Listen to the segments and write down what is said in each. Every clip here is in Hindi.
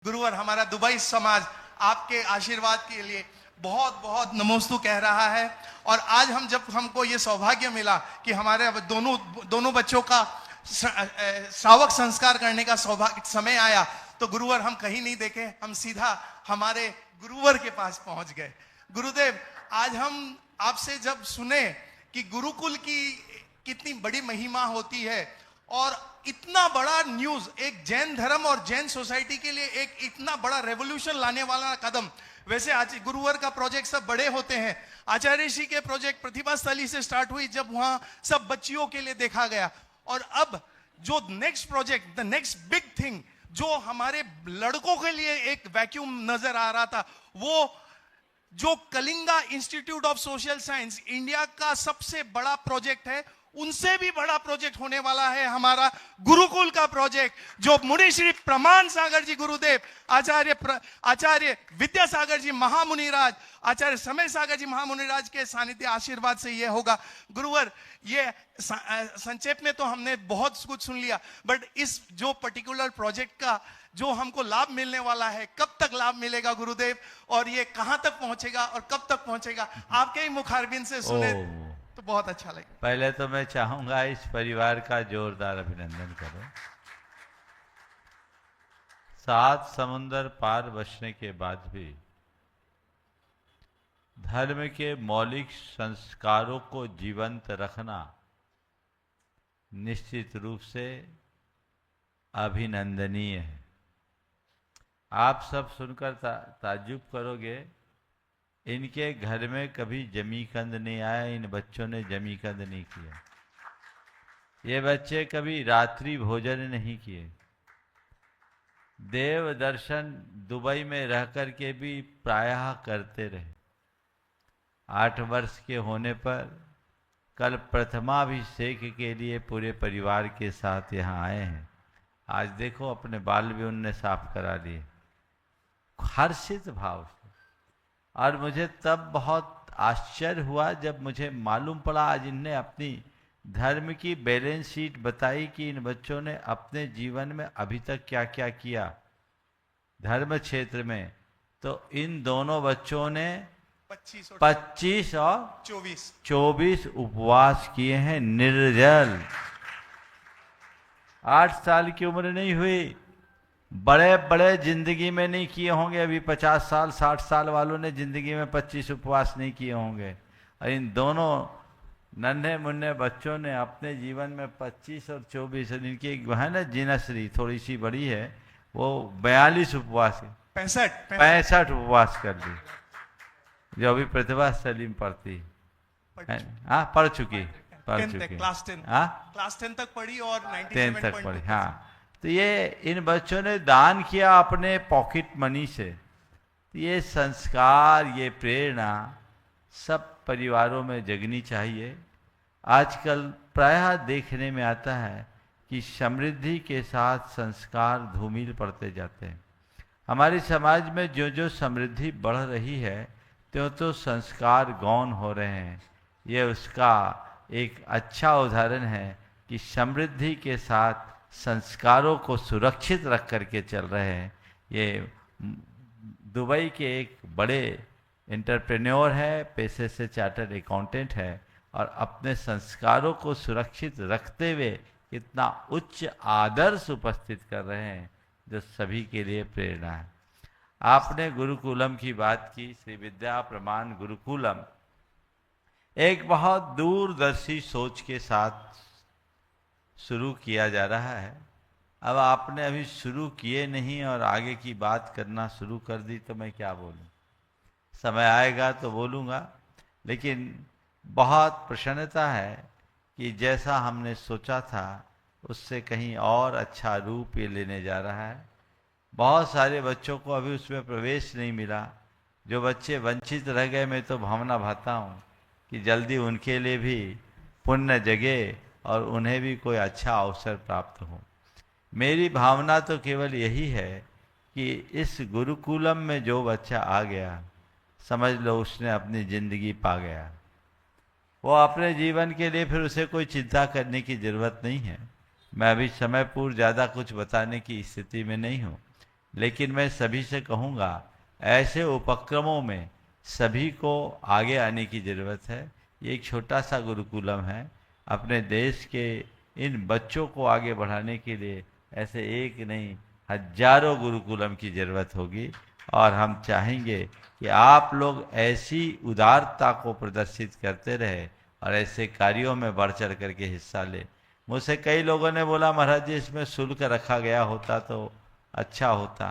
गुरुवर हमारा दुबई समाज आपके आशीर्वाद के लिए बहुत बहुत नमोस्तु कह रहा है। और आज हमको ये सौभाग्य मिला कि हमारे दोनों बच्चों का श्रावक संस्कार करने का सौभाग्य समय आया, तो गुरुवर हम कहीं नहीं देखे, हम सीधा हमारे गुरुवर के पास पहुंच गए। गुरुदेव, आज हम आपसे जब सुने कि गुरुकुल की कितनी बड़ी महिमा होती है और इतना बड़ा न्यूज, एक जैन धर्म और जैन सोसाइटी के लिए एक इतना बड़ा रेवोल्यूशन लाने वाला कदम। वैसे आज गुरुवर का प्रोजेक्ट सब बड़े होते हैं, आचार्य श्री के प्रोजेक्ट प्रतिभा स्थली से स्टार्ट हुई, जब वहां सब बच्चियों के लिए देखा गया, और अब जो next project, the next big thing, जो हमारे लड़कों के लिए एक वैक्यूम नजर आ रहा था, वो जो Kalinga institute of social science India का सबसे बड़ा प्रोजेक्ट है, उनसे भी बड़ा प्रोजेक्ट होने वाला है हमारा गुरुकुल का प्रोजेक्ट, जो मुनि श्री प्रमाण सागर जी गुरुदेव, आचार्य विद्यासागर जी महामुनिराज, आचार्य समय सागर जी महामुनिराज के सानिध्य आशीर्वाद से यह होगा। गुरुवर, ये संक्षेप में तो हमने बहुत कुछ सुन लिया, बट इस जो पर्टिकुलर प्रोजेक्ट का जो हमको लाभ मिलने वाला है, कब तक लाभ मिलेगा गुरुदेव, और ये कहां तक पहुंचेगा और कब तक पहुंचेगा, आपके ही मुखारबिन से सुने तो बहुत अच्छा लगे। पहले तो मैं चाहूंगा इस परिवार का जोरदार अभिनंदन करो। 7 समुंदर पार बसने के बाद भी धर्म के मौलिक संस्कारों को जीवंत रखना निश्चित रूप से अभिनंदनीय है। आप सब सुनकर ताज्जुब करोगे, इनके घर में कभी जमीकंद नहीं आया, इन बच्चों ने जमीकंद नहीं किया। ये बच्चे कभी रात्रि भोजन नहीं किए। देव दर्शन दुबई में रह कर के भी प्रायः करते रहे। 8 वर्ष के होने पर कल प्रथमाभिषेक के लिए पूरे परिवार के साथ यहाँ आए हैं। आज देखो अपने बाल भी उनने साफ करा लिए, हर्षित भाव से। और मुझे तब बहुत आश्चर्य हुआ जब मुझे मालूम पड़ा, आज इनने अपनी धर्म की बैलेंस शीट बताई कि इन बच्चों ने अपने जीवन में अभी तक क्या क्या किया धर्म क्षेत्र में। तो इन दोनों बच्चों ने 25 और 24 उपवास किए हैं निर्जल। 8 साल की उम्र नहीं हुई, बड़े बड़े जिंदगी में नहीं किए होंगे। अभी 50 साल 60 साल वालों ने जिंदगी में 25 उपवास नहीं किए होंगे, और इन दोनों नन्हे मुन्ने बच्चों ने अपने जीवन में 25 और 24, इनकी एक है ना जिनश्री थोड़ी सी बड़ी है, वो 42 उपवास, 65 उपवास कर ली, जो अभी प्रतिभा स्थली में पढ़ती है। हाँ, पढ़ चुकी क्लास 10 तक पढ़ी और 10 तक पढ़ी। हाँ, तो ये इन बच्चों ने दान किया अपने पॉकेट मनी से। तो ये संस्कार, ये प्रेरणा सब परिवारों में जगनी चाहिए। आजकल प्रायः देखने में आता है कि समृद्धि के साथ संस्कार धूमिल पड़ते जाते हैं। हमारे समाज में जो जो समृद्धि बढ़ रही है, त्यों तो संस्कार गौण हो रहे हैं। ये उसका एक अच्छा उदाहरण है कि समृद्धि के साथ संस्कारों को सुरक्षित रख करके चल रहे हैं। ये दुबई के एक बड़े एंटरप्रेन्योर है, पेशे से चार्टर्ड अकाउंटेंट है, और अपने संस्कारों को सुरक्षित रखते हुए इतना उच्च आदर्श उपस्थित कर रहे हैं, जो सभी के लिए प्रेरणा है। आपने गुरुकुलम की बात की, श्री विद्या प्रमाण गुरुकुलम एक बहुत दूरदर्शी सोच के साथ शुरू किया जा रहा है। अब आपने अभी शुरू किए नहीं और आगे की बात करना शुरू कर दी, तो मैं क्या बोलूं। समय आएगा तो बोलूँगा, लेकिन बहुत प्रसन्नता है कि जैसा हमने सोचा था उससे कहीं और अच्छा रूप ये लेने जा रहा है। बहुत सारे बच्चों को अभी उसमें प्रवेश नहीं मिला। जो बच्चे वंचित रह गए, मैं तो भावना भाता हूँ कि जल्दी उनके लिए भी पुण्य जगे और उन्हें भी कोई अच्छा अवसर प्राप्त हो। मेरी भावना तो केवल यही है कि इस गुरुकुलम में जो बच्चा आ गया, समझ लो उसने अपनी जिंदगी पा गया। वो अपने जीवन के लिए फिर उसे कोई चिंता करने की जरूरत नहीं है। मैं अभी समय पूर्व ज़्यादा कुछ बताने की स्थिति में नहीं हूँ, लेकिन मैं सभी से कहूँगा, ऐसे उपक्रमों में सभी को आगे आने की ज़रूरत है। ये एक छोटा सा गुरुकुलम है। अपने देश के इन बच्चों को आगे बढ़ाने के लिए ऐसे एक नहीं, हजारों गुरुकुलम की ज़रूरत होगी। और हम चाहेंगे कि आप लोग ऐसी उदारता को प्रदर्शित करते रहे और ऐसे कार्यों में बढ़ चढ़ करके हिस्सा ले। मुझसे कई लोगों ने बोला, महाराज जी इसमें शुल्क रखा गया होता तो अच्छा होता,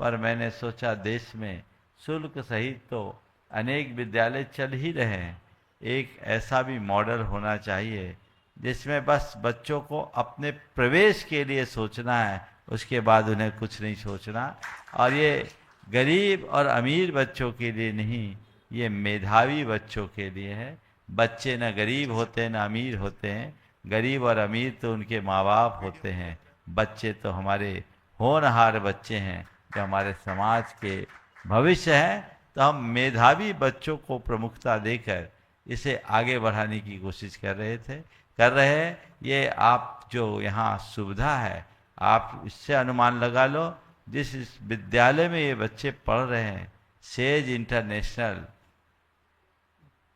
पर मैंने सोचा देश में शुल्क सहित तो अनेक विद्यालय चल ही रहे हैं। एक ऐसा भी मॉडल होना चाहिए जिसमें बस बच्चों को अपने प्रवेश के लिए सोचना है, उसके बाद उन्हें कुछ नहीं सोचना। और ये गरीब और अमीर बच्चों के लिए नहीं, ये मेधावी बच्चों के लिए है। बच्चे न गरीब होते न अमीर होते हैं, गरीब और अमीर तो उनके माँ बाप होते हैं। बच्चे तो हमारे होनहार बच्चे हैं जो हमारे समाज के भविष्य हैं। तो हम मेधावी बच्चों को प्रमुखता देकर इसे आगे बढ़ाने की कोशिश कर रहे हैं। ये आप जो यहाँ सुविधा है, आप इससे अनुमान लगा लो, जिस इस विद्यालय में ये बच्चे पढ़ रहे हैं, सेज इंटरनेशनल,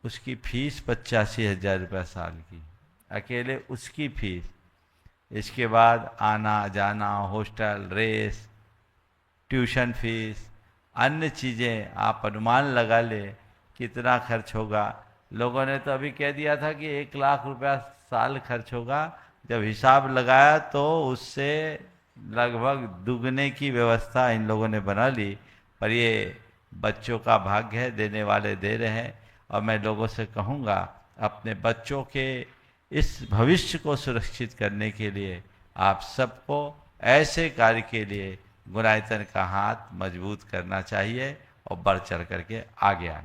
उसकी फीस 85,000 रुपये साल की, अकेले उसकी फीस। इसके बाद आना जाना, हॉस्टल, रेस, ट्यूशन फीस, अन्य चीज़ें आप अनुमान लगा ले कितना खर्च होगा। लोगों ने तो अभी कह दिया था कि 1 लाख रुपया साल खर्च होगा। जब हिसाब लगाया तो उससे लगभग दुगने की व्यवस्था इन लोगों ने बना ली। पर ये बच्चों का भाग्य है, देने वाले दे रहे हैं। और मैं लोगों से कहूँगा, अपने बच्चों के इस भविष्य को सुरक्षित करने के लिए आप सबको ऐसे कार्य के लिए गुणायतन का हाथ मजबूत करना चाहिए और बढ़ चढ़ करके आगे आना।